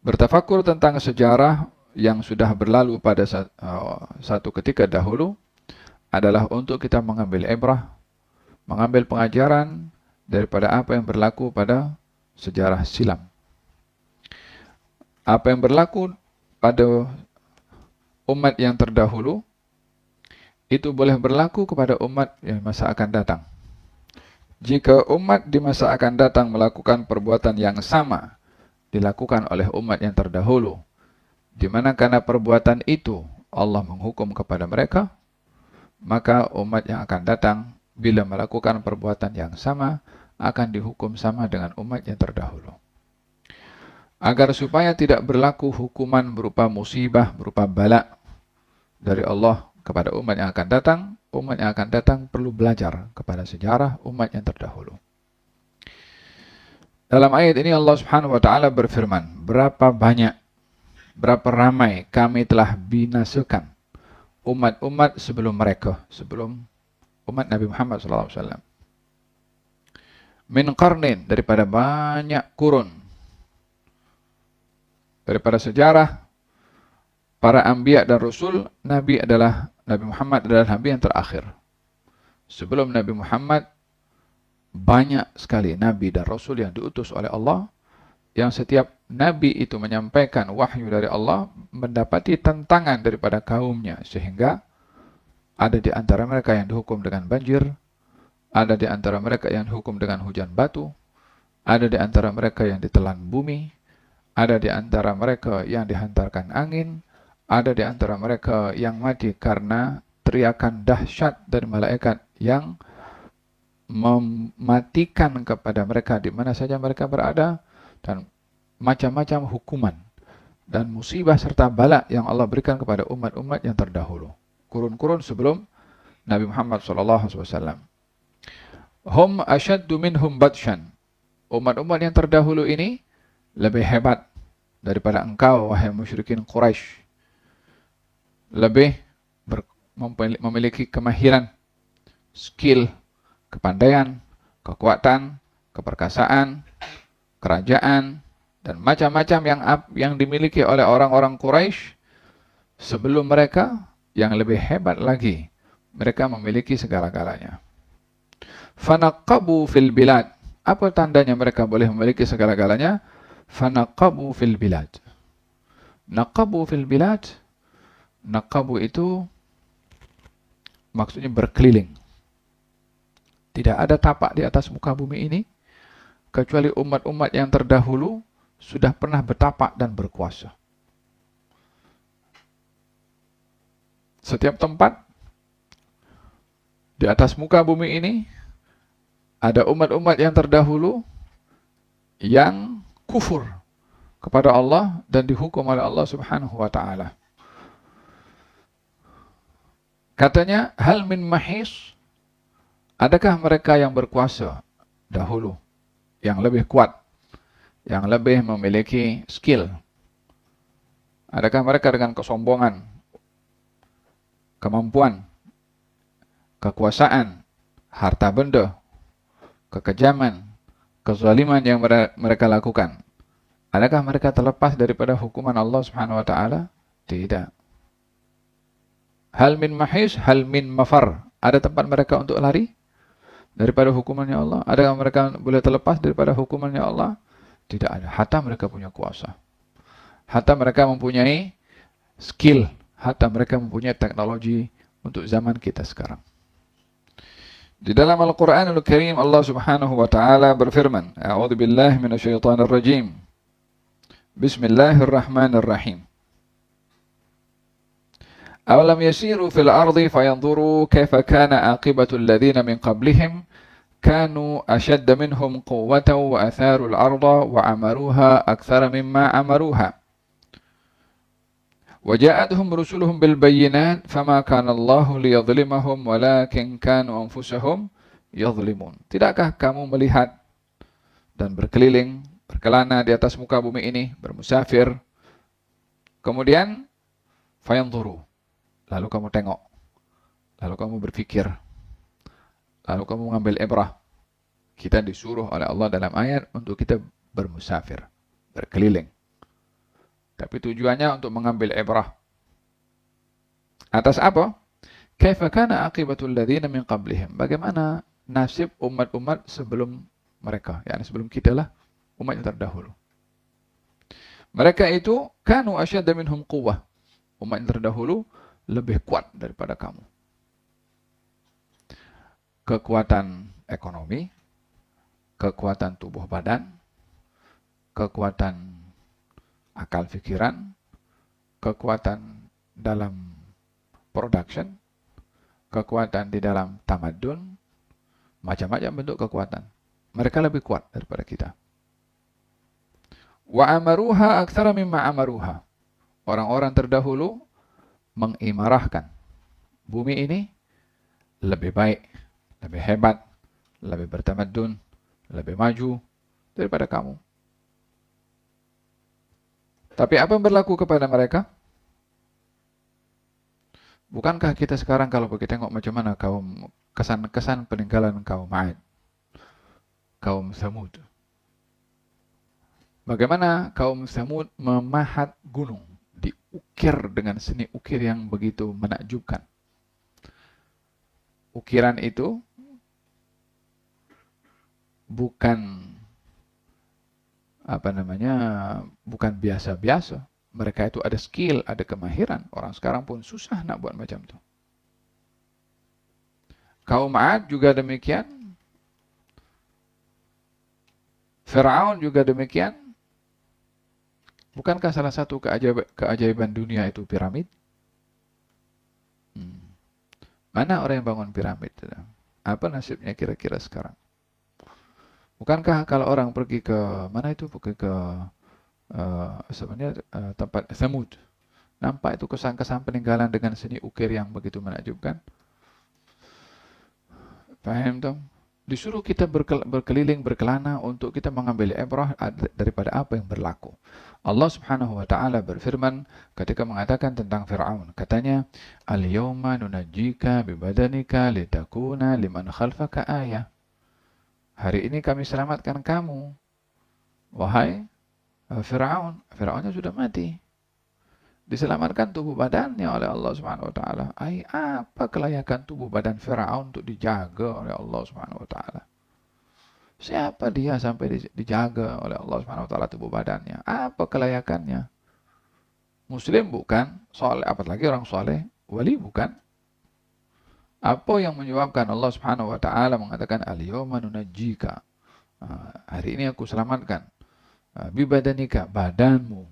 Bertafakur tentang sejarah yang sudah berlalu pada satu ketika dahulu adalah untuk kita mengambil ibrah, mengambil pengajaran daripada apa yang berlaku pada sejarah silam. Apa yang berlaku pada umat yang terdahulu itu boleh berlaku kepada umat yang masa akan datang. Jika umat di masa akan datang melakukan perbuatan yang sama dilakukan oleh umat yang terdahulu, di mana karena perbuatan itu Allah menghukum kepada mereka, maka umat yang akan datang bila melakukan perbuatan yang sama akan dihukum sama dengan umat yang terdahulu. Agar supaya tidak berlaku hukuman berupa musibah, berupa bala dari Allah kepada umat yang akan datang perlu belajar kepada sejarah umat yang terdahulu. Dalam ayat ini Allah Subhanahu wa taala berfirman, berapa ramai kami telah binasakan umat-umat sebelum mereka, sebelum umat Nabi Muhammad SAW. Min qarnin, daripada banyak kurun. Daripada sejarah para anbiya dan rasul, Nabi Muhammad adalah Nabi yang terakhir. Sebelum Nabi Muhammad, banyak sekali Nabi dan Rasul yang diutus oleh Allah, yang setiap Nabi itu menyampaikan wahyu dari Allah, mendapati tantangan daripada kaumnya, sehingga ada di antara mereka yang dihukum dengan banjir, ada di antara mereka yang dihukum dengan hujan batu, ada di antara mereka yang ditelan bumi, ada di antara mereka yang dihantarkan angin, ada di antara mereka yang mati karena teriakan dahsyat dari malaikat yang mematikan kepada mereka di mana saja mereka berada, dan macam-macam hukuman dan musibah serta bala yang Allah berikan kepada umat-umat yang terdahulu, kurun-kurun sebelum Nabi Muhammad SAW. Hum ashaddu minhum batshan. Umat-umat yang terdahulu ini lebih hebat daripada engkau, wahai musyrikin Quraisy. Lebih memiliki kemahiran, skill, kepandaian, kekuatan, keperkasaan, kerajaan, dan macam-macam yang dimiliki oleh orang-orang Quraisy sebelum mereka, yang lebih hebat lagi, mereka memiliki segala-galanya. Fanaqabu fil bilad. Apa tandanya mereka boleh memiliki segala-galanya? Fanaqabu fil bilad. Naqabu fil bilad. Naqabu itu maksudnya berkeliling. Tidak ada tapak di atas muka bumi ini kecuali umat-umat yang terdahulu sudah pernah bertapak dan berkuasa. Setiap tempat di atas muka bumi ini ada umat-umat yang terdahulu yang kufur kepada Allah dan dihukum oleh Allah Subhanahu wa taala. Katanya, hal min mahis, adakah mereka yang berkuasa dahulu, yang lebih kuat, yang lebih memiliki skill? Adakah mereka dengan kesombongan, kemampuan, kekuasaan, harta benda, kekejaman, kezaliman yang mereka lakukan, adakah mereka terlepas daripada hukuman Allah Subhanahu wa taala? Tidak. Hal min mahis, hal min mafar. Ada tempat mereka untuk lari daripada hukumannya Allah? Adakah mereka boleh terlepas daripada hukumannya Allah? Tidak ada. Hatta mereka punya kuasa, hatta mereka mempunyai skill, hatta mereka mempunyai teknologi untuk zaman kita sekarang. Di dalam Al-Quranul Karim Allah Subhanahu wa taala berfirman, A'udzu billahi minasyaitonir rajim. Bismillahirrahmanirrahim. أولم يسيروا في الأرض فينظروا كيف كان عاقبة الذين من قبلهم كانوا أشد منهم قوة وأثاروا الأرض وعمروها أكثر مما عمروها وجاءتهم رسلهم بالبينات فما كان الله ليظلمهم ولكن كانوا أنفسهم يظلمون. Tidakkah kamu melihat dan berkeliling, berkelana di atas muka bumi ini, bermusafir, kemudian fayanzuru, lalu kamu tengok, lalu kamu berpikir, lalu kamu mengambil ibrah. Kita disuruh oleh Allah dalam ayat untuk kita bermusafir, berkeliling. Tapi tujuannya untuk mengambil ibrah. Atas apa? Kaifa kana aqibatul ladzina min qablihim? Bagaimana nasib umat-umat sebelum mereka, yakni sebelum kita lah, umat yang terdahulu. Mereka itu kanu asyadda minhum quwwah. Umat yang terdahulu lebih kuat daripada kamu. Kekuatan ekonomi, kekuatan tubuh badan, kekuatan akal fikiran, kekuatan dalam production, kekuatan di dalam tamadun, macam-macam bentuk kekuatan. Mereka lebih kuat daripada kita. Wa amaruha aktsara mimma amaruha. Orang-orang terdahulu mengimarahkan bumi ini lebih baik, lebih hebat, lebih bertamadun, lebih maju daripada kamu. Tapi apa yang berlaku kepada mereka? Bukankah kita sekarang kalau kita tengok macam mana kaum kesan-kesan peninggalan kaum Ad, kaum Samud. Bagaimana kaum Samud memahat gunung, diukir dengan seni ukir yang begitu menakjubkan. Ukiran itu bukan bukan biasa-biasa. Mereka itu ada skill, ada kemahiran. Orang sekarang pun susah nak buat macam itu. Kaum Ad juga demikian. Firaun juga demikian. Bukankah salah satu keajaiban dunia itu piramid? Mana orang yang bangun piramid? Apa nasibnya kira-kira sekarang? Bukankah kalau orang pergi ke mana itu? Pergi ke tempat Samud. Nampak itu kesan-kesan peninggalan dengan seni ukir yang begitu menakjubkan. Paham dong? Disuruh kita berkeliling, berkelana untuk kita mengambil ibrah daripada apa yang berlaku. Allah Subhanahu wa taala berfirman ketika mengatakan tentang Firaun, katanya, "Al-yawma nunajjika bi badanika litakuna liman khalfaka ayah." Hari ini kami selamatkan kamu, wahai Firaun. Firaunnya sudah mati. Diselamatkan tubuh badannya oleh Allah Subhanahu wa taala. Apa kelayakan tubuh badan Firaun untuk dijaga oleh Allah Subhanahu wa taala? Siapa dia sampai dijaga oleh Allah Subhanahu wa taala tubuh badannya? Apa kelayakannya? Muslim bukan, soleh, apalagi orang soleh, wali bukan. Apa yang menyebabkan Allah Subhanahu wa taala mengatakan al-yawma nunajjika? Hari ini aku selamatkan. Bi badanika, badanmu,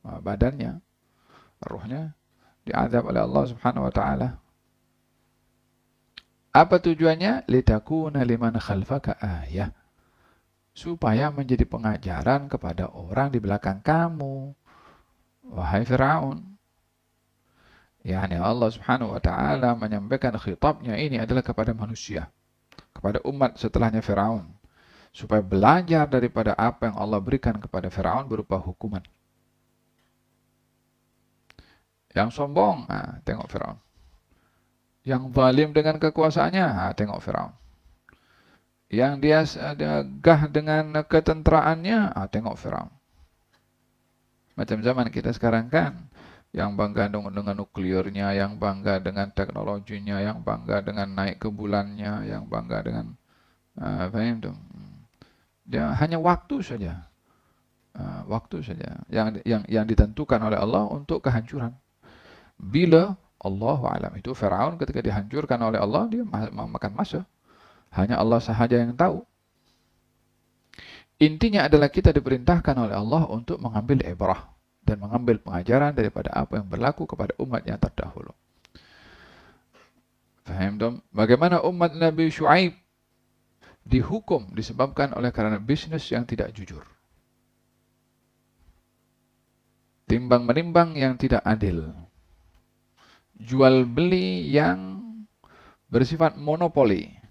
badannya, ruhnya diazab oleh Allah Subhanahu wa taala. Apa tujuannya? Litakuna liman khalfaka ayah. Supaya menjadi pengajaran kepada orang di belakang kamu, wahai Firaun. Yani Allah Subhanahu wa taala menyampaikan khitabnya ini adalah kepada manusia, kepada umat setelahnya Firaun, supaya belajar daripada apa yang Allah berikan kepada Firaun berupa hukuman. Yang sombong, tengok Firaun. Yang zalim dengan kekuasaannya, tengok Firaun. Yang dia gagah dengan ketentraannya, tengok Firaun. Macam zaman kita sekarang kan, yang bangga dengan nuklirnya, yang bangga dengan teknologinya, yang bangga dengan naik ke bulannya, yang bangga dengan paham tuh. Dia hanya waktu saja. Waktu saja yang ditentukan oleh Allah untuk kehancuran. Bila Allahu a'lam, itu Firaun ketika dihancurkan oleh Allah, dia makan masa. Hanya Allah sahaja yang tahu. Intinya adalah kita diperintahkan oleh Allah untuk mengambil ibrah dan mengambil pengajaran daripada apa yang berlaku kepada umat yang terdahulu. Faham dong? Bagaimana umat Nabi Syuaib dihukum disebabkan oleh karena bisnis yang tidak jujur. Timbang menimbang yang tidak adil. Jual beli yang bersifat monopoli.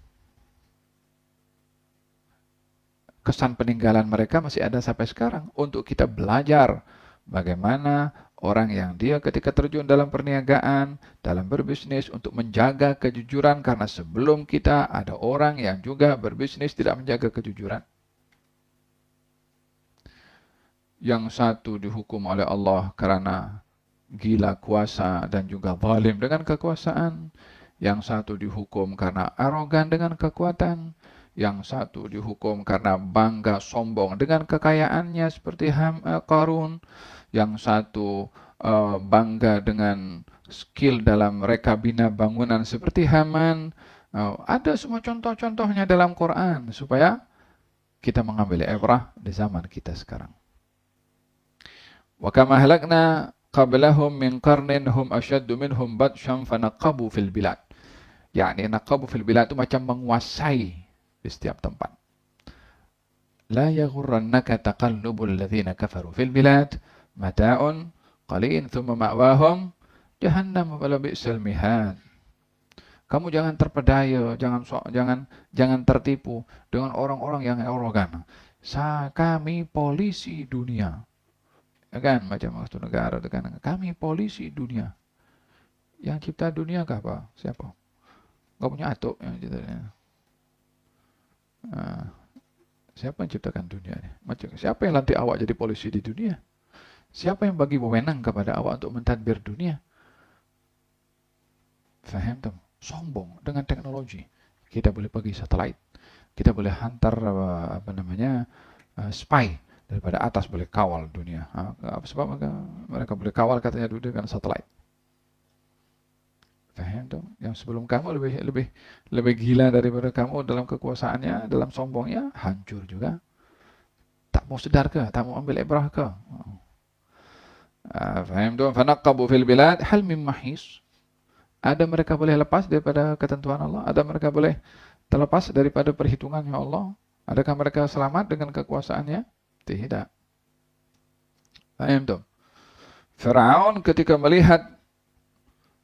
Kesan peninggalan mereka masih ada sampai sekarang untuk kita belajar bagaimana orang yang dia ketika terjun dalam perniagaan, dalam berbisnis untuk menjaga kejujuran, karena sebelum kita ada orang yang juga berbisnis tidak menjaga kejujuran. yang satu dihukum oleh Allah karena gila kuasa dan juga zalim dengan kekuasaan, yang satu dihukum karena arogan dengan kekuatan, yang satu dihukum karena bangga sombong dengan kekayaannya seperti Qarun, yang satu bangga dengan skill dalam reka bina bangunan seperti Haman. Ada semua contoh-contohnya dalam Quran supaya kita mengambil ibrah di zaman kita sekarang. Wa kama halakna qablahum min qarnin hum asyaddu minhum batshan fanaqabu fil bilad. Yani naqabu fil bilad itu macam menguasai di setiap tempat. La yaghurrannaka taqallubul ladzina kafaru fil bilad mata'un qalil thumma ma'wahum jahannam wa bi'sal mihad. Kamu jangan terpedaya, jangan tertipu dengan orang-orang yang arogan. Kami polisi dunia. Ya kan, macam waktu negara itu kan, kami polisi dunia. Yang cipta dunia kah apa? Siapa? Enggak punya atuk yang ciptanya. Siapa yang ciptakan dunia ini? Siapa yang lantik awak jadi polisi di dunia? Siapa yang bagi wewenang kepada awak untuk mentadbir dunia? Faham tuh? Sombong dengan teknologi. Kita boleh pergi satelit, kita boleh hantar spy daripada atas, boleh kawal dunia. Sebab mereka boleh kawal katanya dunia dengan satelit. Faham tuh? Yang sebelum kamu lebih gila daripada kamu dalam kekuasaannya, dalam sombongnya, hancur juga. Tak mau sedar ke? Tak mau ambil ibrah ke? Faham tuh? Fanaqabu fil bilad hal min mahis. Ada mereka boleh lepas daripada ketentuan Allah? Ada mereka boleh terlepas daripada perhitungannya Allah? Adakah mereka selamat dengan kekuasaannya? Tidak. Paham tuh? Firaun ketika melihat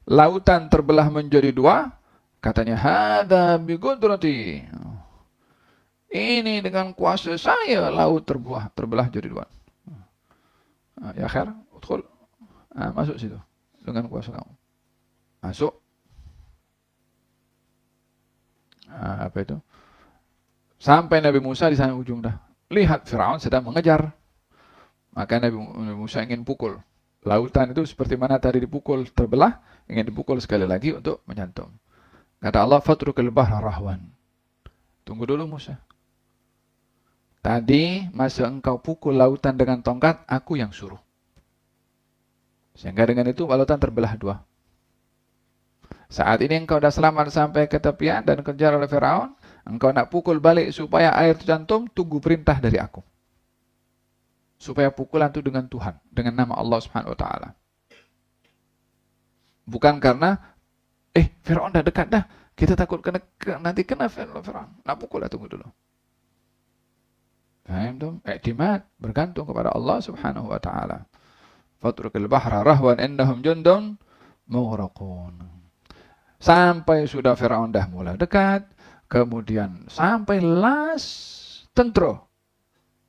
lautan terbelah menjadi dua, katanya, "Hadza biqudrati." Ini dengan kuasa saya laut terbelah jadi dua. Ya khair, udkhul. Masuk situ dengan kuasa kamu. Masuk. Apa itu? Sampai Nabi Musa di sana ujung dah. Lihat Firaun sedang mengejar. Maka Nabi Musa ingin pukul. Lautan itu seperti mana tadi dipukul terbelah, ingin dipukul sekali lagi untuk menyantum. Kata Allah, "Fatrukil bahra rahwan." Tunggu dulu Musa. Tadi masa engkau pukul lautan dengan tongkat, aku yang suruh. Sehingga dengan itu lautan terbelah dua. Saat ini engkau dah selamat sampai ke tepian dan kejar oleh Firaun, engkau nak pukul balik supaya air tercantum, tunggu perintah dari aku. Supaya pukulan itu dengan Tuhan, dengan nama Allah Subhanahu wa taala. Bukan karena Firaun dah dekat dah, kita takut nanti kena Firaun. Nak pukul lah, tunggu dulu. Faham tuh? I'timad, bergantung kepada Allah Subhanahu wa taala. Fatrukil bahra rahwan innahum jundun mughraqun. Sampai sudah Firaun dah mulai dekat, kemudian sampai tentara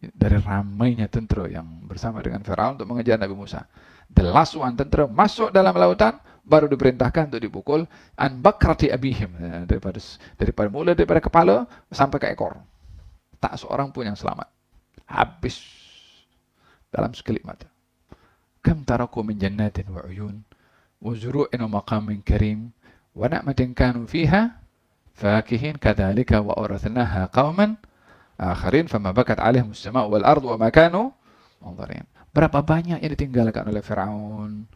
dari ramainya tentara yang bersama dengan Firaun untuk mengejar Nabi Musa. The last one tentara masuk dalam lautan, baru diperintahkan untuk dipukul an bakrati abihim, daripada kepala sampai ke ekor. Tak seorang pun yang selamat. Habis dalam sekelip mata. Kam taraku min jannatin wa uyun wa zuru'in wa maqamin karim wa na'matin kanu fiha fakihin kadzalika wa awrathnaha qauman akharin fama bakat 'alaihim as-sama' wal ardu wa ma kanu munzirin. Berapa banyak yang ditinggalkan oleh Firaun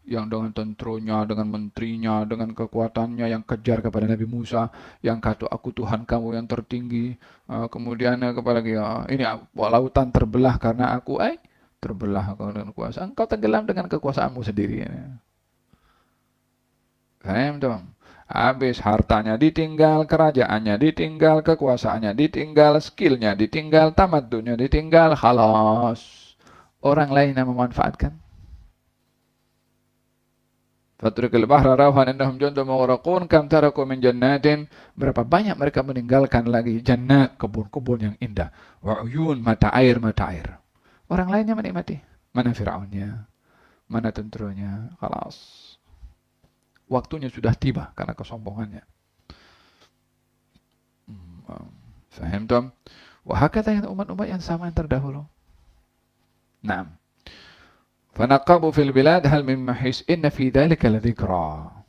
yang dengan tentronya, dengan menterinya, dengan kekuatannya yang kejar kepada Nabi Musa, yang kata aku Tuhan kamu yang tertinggi. Kemudian apalagi ini lautan terbelah karena aku terbelah dengan kuasa. Engkau tenggelam dengan kekuasaanmu sendiri. Paham dong? Habis hartanya ditinggal, kerajaannya ditinggal, kekuasaannya ditinggal, skillnya ditinggal, tamadunnya ditinggal, khalas. Orang lain yang memanfaatkan. Fatrukil bahra rawhan innahum jundun mughraqun kam taraku min jannatin. Berapa banyak mereka meninggalkan lagi jannat, kebun-kebun yang indah. Wa uyun, mata air. Orang lainnya menikmati. Mana Firaunnya? Mana tenteranya? Khalas. Waktunya sudah tiba karena kesombongannya. Faham tom? Wahakata yang umat-umat yang sama yang terdahulu. Naam. Fanaqabu fil bilad hal min mahis inna fi dzalika ladzikra.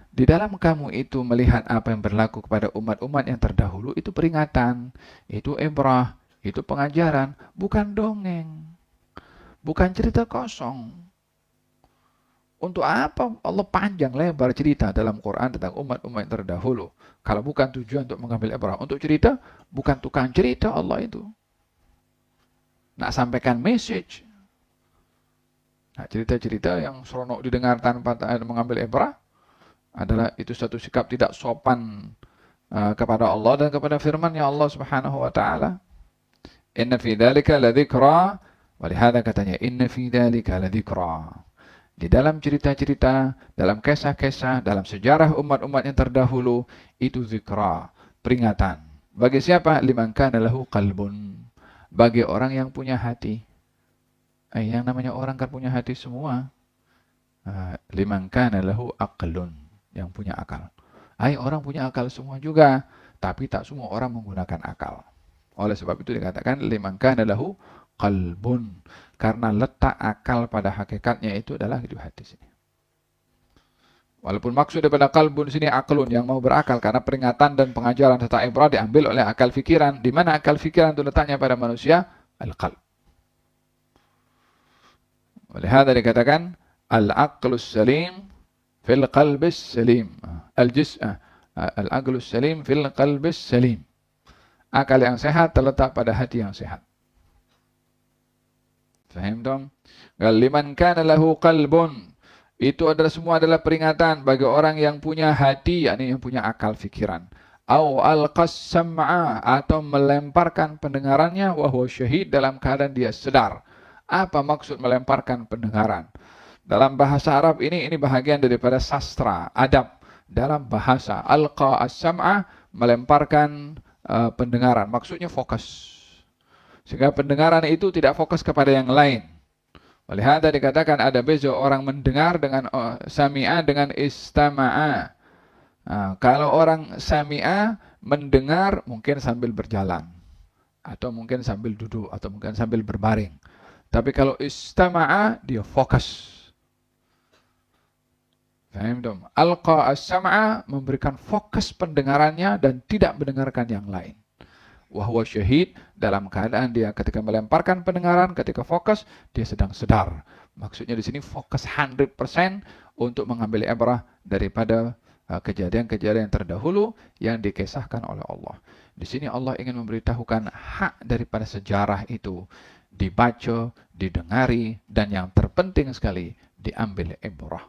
Di dalam kamu itu melihat apa yang berlaku kepada umat-umat yang terdahulu, itu peringatan, itu ibrah, itu pengajaran, bukan dongeng, bukan cerita kosong. Untuk apa Allah panjang lebar cerita dalam Quran tentang umat-umat yang terdahulu? Kalau bukan tujuan untuk mengambil ibrah, untuk cerita, bukan tukang cerita Allah itu. Nak sampaikan message. Nah, cerita-cerita yang seronok didengar tanpa mengambil ibrah adalah itu satu sikap tidak sopan kepada Allah dan kepada firman-Nya Allah Subhanahu wa taala. Inna fi dzalika ladzikra, walihada katanya inna fi dzalika ladzikra. Di dalam cerita-cerita, dalam kisah-kisah, dalam sejarah umat-umat yang terdahulu itu zikra, peringatan. Bagi siapa? Liman kana lahu qalbun. Bagi orang yang punya hati. Yang namanya orang kan punya hati semua. Liman kana lahu aqlun, yang punya akal. Orang punya akal semua juga, tapi tak semua orang menggunakan akal. Oleh sebab itu dikatakan liman kana lahu qalbun, karena letak akal pada hakikatnya itu adalah di hati sini. Walaupun maksud daripada qalbun sini aklun, yang mau berakal, karena peringatan dan pengajaran serta ibrah diambil oleh akal fikiran. Di mana akal fikiran itu letaknya pada manusia? Al-qalb. Oleh hada dikatakan al-aqlus salim fil qalbis salim. Al-aqlus salim fil qalbis salim. Akal yang sehat terletak pada hati yang sehat. Faham dong? Liman kana lahu qalbun. Itu adalah semua adalah peringatan bagi orang yang punya hati, yakni yang punya akal fikiran. Au alqas sam'a, atau melemparkan pendengarannya wa huwa syahid, dalam keadaan dia sedar. Apa maksud melemparkan pendengaran? Dalam bahasa Arab ini bahagian daripada sastra, adab. Dalam bahasa alqa as-sam'a, melemparkan pendengaran. Maksudnya fokus. Sehingga pendengaran itu tidak fokus kepada yang lain. Oleh hada dikatakan ada beza orang mendengar dengan sami'a dengan istama'a. Kalau orang sami'a mendengar mungkin sambil berjalan, atau mungkin sambil duduk, atau mungkin sambil berbaring. Tapi kalau istama'a, dia fokus. Faham dong? Alqa as-sam'a, memberikan fokus pendengarannya dan tidak mendengarkan yang lain. Wahwa syahid, dalam keadaan dia ketika melemparkan pendengaran, ketika fokus, dia sedang sedar. Maksudnya di sini fokus 100% untuk mengambil ibrah daripada kejadian-kejadian terdahulu yang dikisahkan oleh Allah. Di sini Allah ingin memberitahukan hak daripada sejarah itu dibaca, didengari, dan yang terpenting sekali diambil ibrah.